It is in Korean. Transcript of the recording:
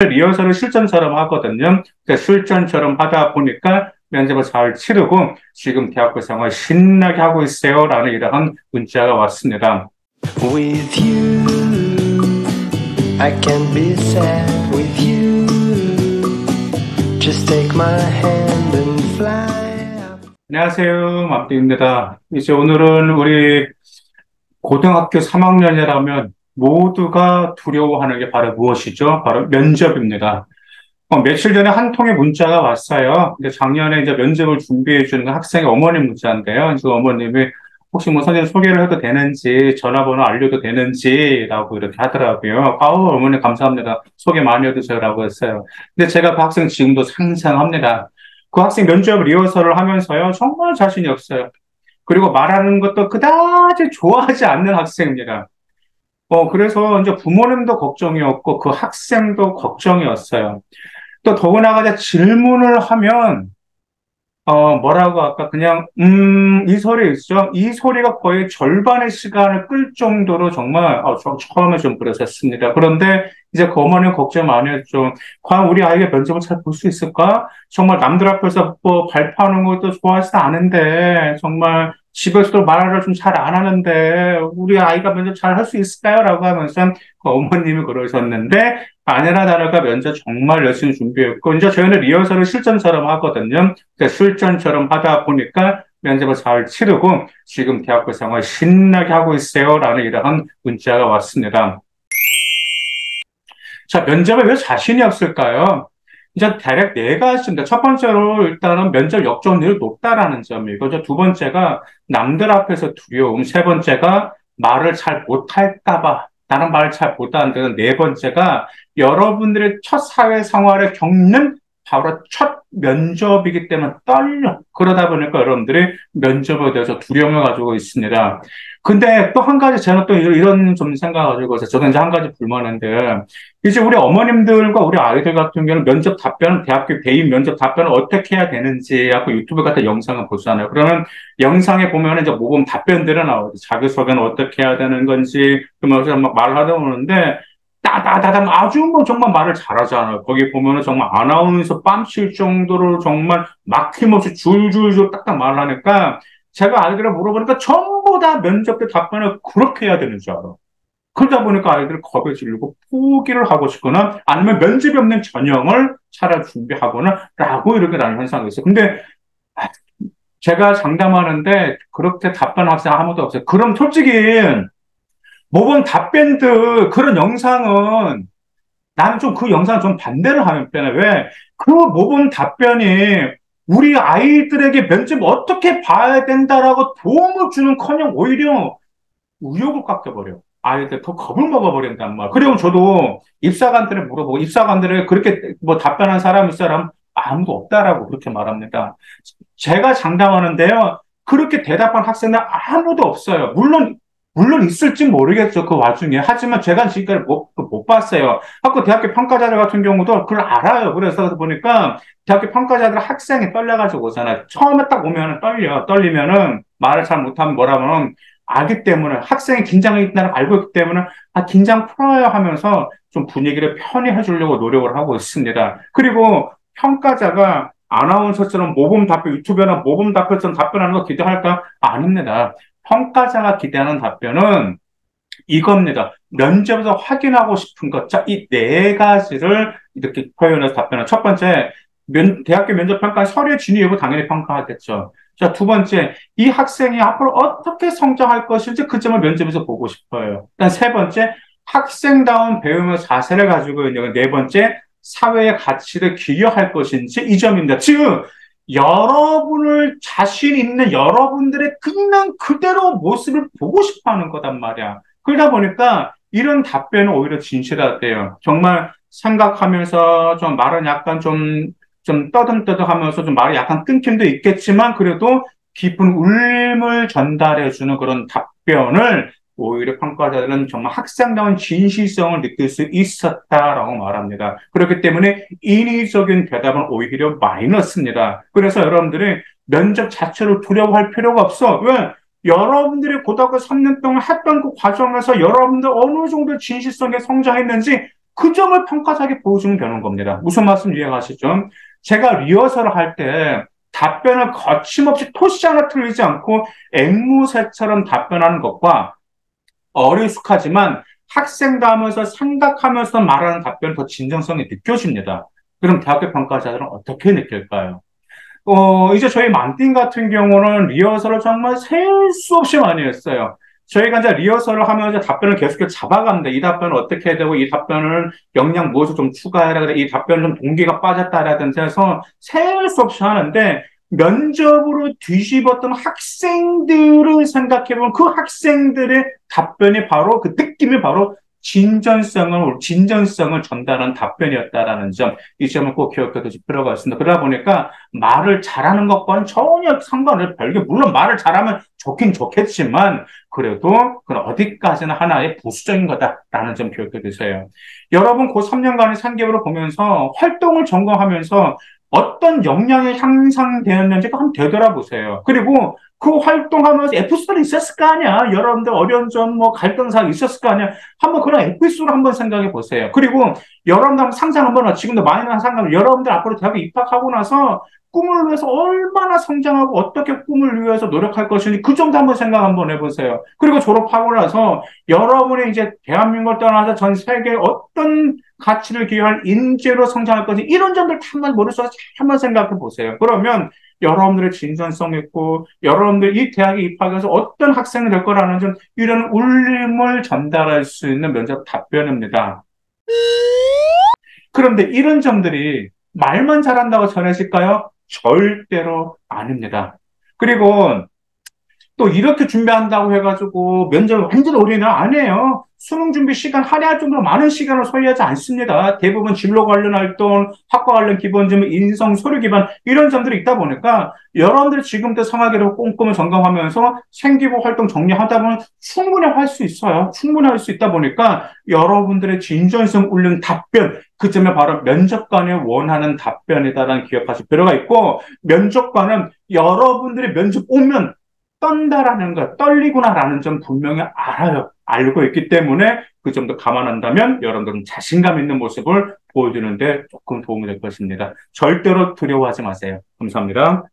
리허설을 실전처럼 하거든요. 그러니까 실전처럼 하다 보니까 면접을 잘 치르고 지금 대학교 생활 신나게 하고 있어요라는 이러한 문자가 왔습니다. With you, I can't be sad with you. Just take my hand and fly up. 안녕하세요, 맘띠입니다. 이제 오늘은 우리 고등학교 3학년이라면 모두가 두려워하는 게 바로 무엇이죠? 바로 면접입니다. 며칠 전에 한 통의 문자가 왔어요. 근데 작년에 이제 면접을 준비해 주는 학생의 어머니 문자인데요. 그 어머님이 혹시 뭐 선생님 소개를 해도 되는지, 전화번호 알려도 되는지라고 이렇게 하더라고요. 아우, 어머니 감사합니다. 소개 많이 해주세요라고 했어요. 근데 제가 그 학생 지금도 상상합니다. 그 학생 면접 리허설을 하면서요, 정말 자신이 없어요. 그리고 말하는 것도 그다지 좋아하지 않는 학생입니다. 그래서 이제 부모님도 걱정이었고, 그 학생도 걱정이었어요. 또 더구나가 이제 질문을 하면, 뭐라고 아까 그냥, 이 소리 있죠? 이 소리가 거의 절반의 시간을 끌 정도로 정말, 처음에 좀 그랬었습니다. 그런데 이제 그 어머니는 걱정 많이 했죠. 과연 우리 아이가 면접을 잘 볼 수 있을까? 정말 남들 앞에서 뭐 발표하는 것도 좋아하지도 않은데, 정말 집에서도 말을 좀 잘 안 하는데, 우리 아이가 면접 잘 할 수 있을까요? 라고 하면서 그 어머님이 그러셨는데, 아내나 다를까 면접 정말 열심히 준비했고, 이제 저희는 리허설을 실전처럼 하거든요. 그러니까 실전처럼 하다 보니까 면접을 잘 치르고 지금 대학교 생활 신나게 하고 있어요라는 이러한 문자가 왔습니다. 자, 면접에 왜 자신이 없을까요? 이제 대략 네 가지입니다. 첫 번째로 일단은 면접 역전율이 높다라는 점이고, 두 번째가 남들 앞에서 두려움, 세 번째가 말을 잘 못할까 봐, 나는 말을 잘 못하는데, 네 번째가 여러분들의 첫 사회생활을 겪는 바로 첫 면접이기 때문에 떨려. 그러다 보니까 여러분들이 면접에 대해서 두려움을 가지고 있습니다. 근데 또 한 가지 제가 또 이런 좀 생각을 가지고 있어요. 저는 이제 한 가지 불만인데, 이제 우리 어머님들과 우리 아이들 같은 경우는 면접 답변은 대학교 대입 면접 답변을 어떻게 해야 되는지 하고 유튜브 같은 영상을 보잖아요. 그러면 영상에 보면 이제 모범 답변들은 나오죠. 자기소개는 어떻게 해야 되는 건지, 그러면서 막 말을 하다 보는데, 따다다담 아주 뭐 정말 말을 잘하잖아요. 거기 보면은 정말 아나운서 뺨칠 정도로 정말 막힘없이 줄줄줄 딱딱 말을 하니까 제가 아이들을 물어보니까 전부 다 면접 때 답변을 그렇게 해야 되는 줄 알아. 그러다 보니까 아이들이 겁에 질리고 포기를 하고 싶거나 아니면 면접이 없는 전형을 차라리 준비하거나 라고 이렇게 나는 현상이 있어요. 근데 제가 장담하는데 그렇게 답변 학생 아무도 없어요. 그럼 솔직히 모범 답변들 그런 영상은 나는 좀 그 영상을 좀 반대를 하는 편이야. 왜? 그 모범 답변이 우리 아이들에게 면접 어떻게 봐야 된다라고 도움을 주는커녕 오히려 의욕을 깎여버려. 아이들 더 겁을 먹어버린단 말이야. 그리고 저도 입사관들을 물어보고 입사관들을 그렇게 뭐 답변한 사람, 이 사람 아무도 없다라고 그렇게 말합니다. 제가 장담하는데요. 그렇게 대답한 학생은 아무도 없어요. 물론 있을지 모르겠죠. 그 와중에. 하지만 제가 지금까지 못 봤어요. 대학교 평가자들 같은 경우도 그걸 알아요. 그래서 보니까 대학교 평가자들 학생이 떨려가지고 오잖아요. 처음에 딱 오면은 떨리면은 말을 잘 못하면 뭐라면 알기 때문에 학생이 긴장이 있다는 걸 알고 있기 때문에 긴장 풀어요 하면서 좀 분위기를 편히 해주려고 노력을 하고 있습니다. 그리고 평가자가 아나운서처럼 모범 답변, 유튜브나 모범 답변처럼 답변하는 거 기대할까? 아닙니다. 평가자가 기대하는 답변은 이겁니다. 면접에서 확인하고 싶은 것. 자, 이 네 가지를 이렇게 표현해서 답변을. 첫 번째, 대학교 면접 평가 서류의 진위 여부 당연히 평가하겠죠. 자, 두 번째, 이 학생이 앞으로 어떻게 성장할 것인지 그 점을 면접에서 보고 싶어요. 일단 세 번째, 학생다운 배움의 자세를 가지고 있는 네 번째, 사회의 가치를 기여할 것인지 이 점입니다. 즉, 여러분을 자신 있는 여러분들의 그냥 그대로 모습을 보고 싶어 하는 거단 말이야. 그러다 보니까 이런 답변은 오히려 진실하대요. 정말 생각하면서 좀 말은 약간 좀 떠듬떠듬 하면서 좀 말이 약간 끊김도 있겠지만 그래도 깊은 울림을 전달해주는 그런 답변을 오히려 평가자들은 정말 학생다운 진실성을 느낄 수 있었다라고 말합니다. 그렇기 때문에 인위적인 대답은 오히려 마이너스입니다. 그래서 여러분들이 면접 자체를 두려워할 필요가 없어. 왜? 여러분들이 고등학교 3년 동안 했던 그 과정에서 여러분들 어느 정도 진실성에 성장했는지 그 점을 평가하게 보여주면 되는 겁니다. 무슨 말씀 이해가시죠? 제가 리허설을 할 때 답변을 거침없이 토시 하나 틀리지 않고 앵무새처럼 답변하는 것과 어리숙하지만 학생도 하면서 생각하면서 말하는 답변이 더 진정성이 느껴집니다. 그럼 대학교 평가자들은 어떻게 느낄까요? 이제 저희 만띵 같은 경우는 리허설을 정말 셀 수 없이 많이 했어요. 저희가 이제 리허설을 하면서 답변을 계속해서 잡아갑니다. 이 답변을 어떻게 해야 되고, 이 답변을 역량 무엇을 좀 추가해라, 그래. 이 답변은 좀 동기가 빠졌다라든지 해서 셀 수 없이 하는데, 면접으로 뒤집었던 학생들을 생각해보면 그 학생들의 답변이 바로, 그 느낌이 바로 진전성을 전달한 답변이었다라는 점, 이 점을 꼭 기억해 두실 필요가 있습니다. 그러다 보니까 말을 잘하는 것과는 전혀 상관을 별개, 물론 말을 잘하면 좋긴 좋겠지만, 그래도 그건 어디까지나 하나의 부수적인 거다라는 점 기억해 두세요. 여러분, 그 3년간의 상기부를 보면서 활동을 점검하면서 어떤 역량이 향상되었는지 한번 되돌아보세요. 그리고 그 활동하면서 에피소드가 있었을 거 아니야. 여러분들 어려운 점, 뭐 갈등사항이 있었을 거 아니야. 한번 그런 에피소드 한번 생각해 보세요. 그리고 여러분들 한번 상상 한번, 지금도 많이 나는 상상, 여러분들 앞으로 대학에 입학하고 나서 꿈을 위해서 얼마나 성장하고 어떻게 꿈을 위해서 노력할 것인지 그 점도 한번 생각 한번 해보세요. 그리고 졸업하고 나서 여러분이 이제 대한민국을 떠나서 전 세계에 어떤 가치를 기여할 인재로 성장할 것인지 이런 점들 한번 머릿속에 한번 생각해 보세요. 그러면 여러분들의 진전성 있고 여러분들 이 대학에 입학해서 어떤 학생이 될 거라는 좀 이런 울림을 전달할 수 있는 면접 답변입니다. 그런데 이런 점들이 말만 잘한다고 전해질까요? 절대로 아닙니다. 그리고 또 이렇게 준비한다고 해가지고 면접을 완전히 올인을 안 해요. 수능 준비 시간 할애할 정도로 많은 시간을 소요하지 않습니다. 대부분 진로 관련 활동, 학과 관련 기본 질문, 인성, 서류 기반 이런 점들이 있다 보니까 여러분들이 지금부터 성하기로 꼼꼼히 점검하면서 생기부 활동 정리하다 보면 충분히 할 수 있어요. 충분히 할 수 있다 보니까 여러분들의 진전성 울린 답변, 그 점에 바로 면접관이 원하는 답변이다라는 기억하실 필요가 있고, 면접관은 여러분들이 면접 오면 떤다라는 것, 떨리구나라는 점 분명히 알아요. 알고 있기 때문에 그 점도 감안한다면 여러분들은 자신감 있는 모습을 보여주는데 조금 도움이 될 것입니다. 절대로 두려워하지 마세요. 감사합니다.